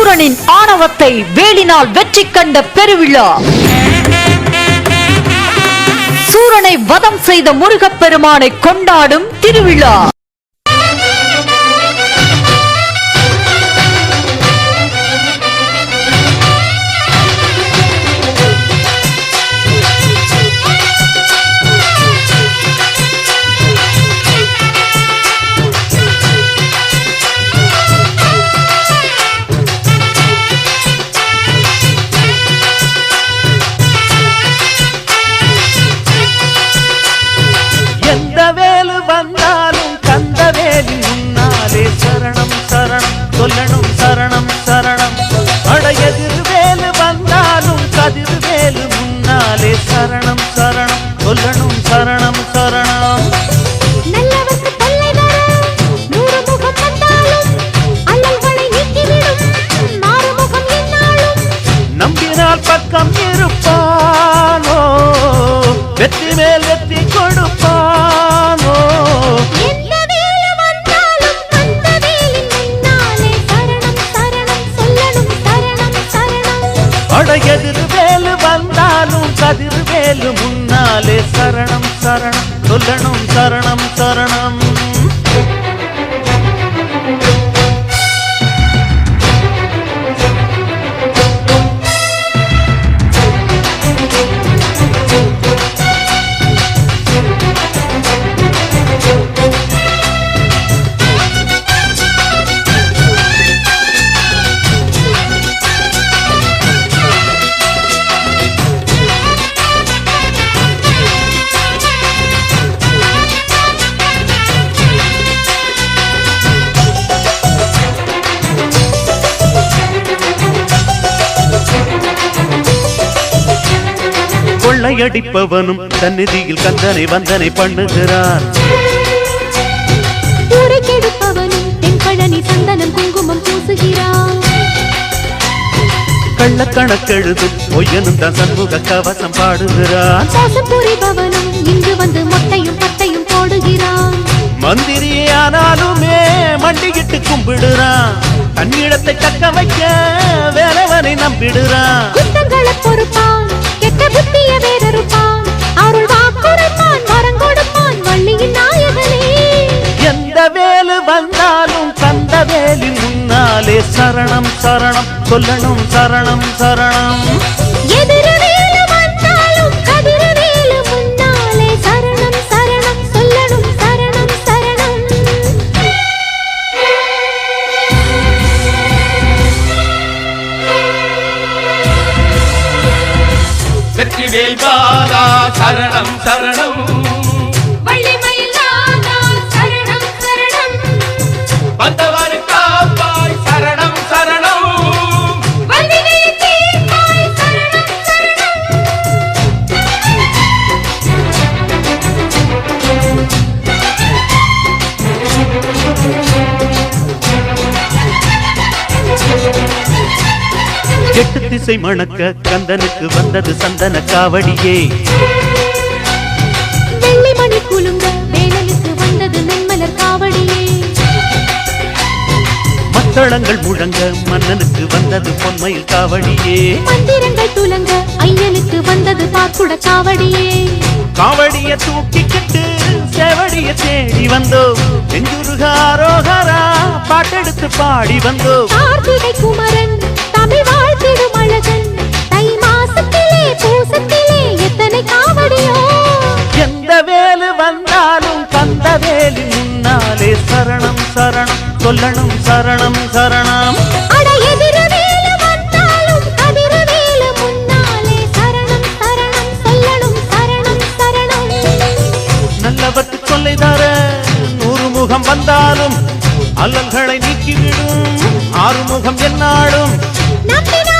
சூரனின் ஆணவத்தை வேலினால் வெற்றி கண்ட பெருவிழா. சூரனை வதம் செய்த முருகப்பெருமானை கொண்டாடும் திருவிழா. சரணம் சரணம் சொல்லணும் சரணம் சரணம் அடையதிர் வேலு வந்தாலும் கதிர் வேலு முன்னாலே சரணம் சரணம் சொல்லணும் சரணம் சரணம். நம்பினால் பக்கம் இருப்பானோ வெற்றி மேல் வெற்றி கொடுப்பானோ. அடையதிர் வேலு வந்தாலும் கதிர் வேலு முன்னாலே சரணம் சரணம் சொல்லணும் சரணம் சரணம். கொள்ளையடிப்பவனும் சந்நிதியில் கந்தனை வந்தனை பண்ணுகிறான். சந்தனம் குங்குமம் பூசுகிறான். கள்ளக்கணக்கெழுதும் பொய்யனும் தான் சண்முக கவசம் பாடுகிறான். இங்கு வந்து மொட்டையும் பட்டையும் போடுகிறான். மந்திரியானாலுமே மண்டிகிட்டு கும்பிடுறான். தன்னிடத்தை தக்க வைக்க வேறவனை நம்பிடுறான். குற்றங்களை பொறுப்பான், கெட்ட புத்திய வேறறுப்பான், அருள் வாக்குரைப்பான், வரம் கொடுப்பான் வள்ளியின் நாயகனே. எந்த வேலு வந்தாலும் கந்த வேலின் முன்னாலே சரணம் சரணம் சொல்லணும் சரணம் சரணம். எதிரவேலு வந்தாலும் கதிரவேலு முன்னாலே சரணம் சரணம் சொல்லணும் சரணம் சரணம். வெற்றிவேல் பாலா சரணம் சரணம். வள்ளிமயில் நாதா சரணம் சரணம். வந்தவர் காப்பாய் சரணம் சரணம். வல்வினை தீர்ப்பாய் சரணம் சரணம். எட்டு திசை மணக்க கந்தனுக்கு வந்தது சந்தன காவடியே. வெள்ளிமணி குலுங்க வேலனுக்கு வந்தது நென்மலர் காவடியே. மத்தளங்கள் முழங்க மன்னனுக்கு வந்தது பொன்மயில் காவடியே. மந்திரங்கள் துலங்க ஐயனுக்கு வந்தது பாக்குட காவடியே. காவடிய தூக்கிக்கிட்டு சேவடிய தேடி வந்தோம். நெஞ்சுருகாரோகரா பாட்டெடுத்து பாடி வந்தோம். கார்த்திகை குமரன் தமிழ் வாழ்த்திடும் அழகன். தை மாசத்திலே பூசத்திலே எத்தனை காவடியோ. எந்த வேலு வந்தாலும் கந்த வேலி முன்னாலே சரணம் சரணம் சொல்லணும் சரணம் சரணம். அடையதிரவேலு வந்தாலும் கதிரவேலு முன்னாலே சரணம் சரணம் சொல்லணும் சரணம் சரணம். நல்லவற்று சொல்லை தர 100 முகம் வந்தாலும் அல்லல்களை நீக்கிவிடும் ஆறுமுகம் என்னாலும். நம்பினார்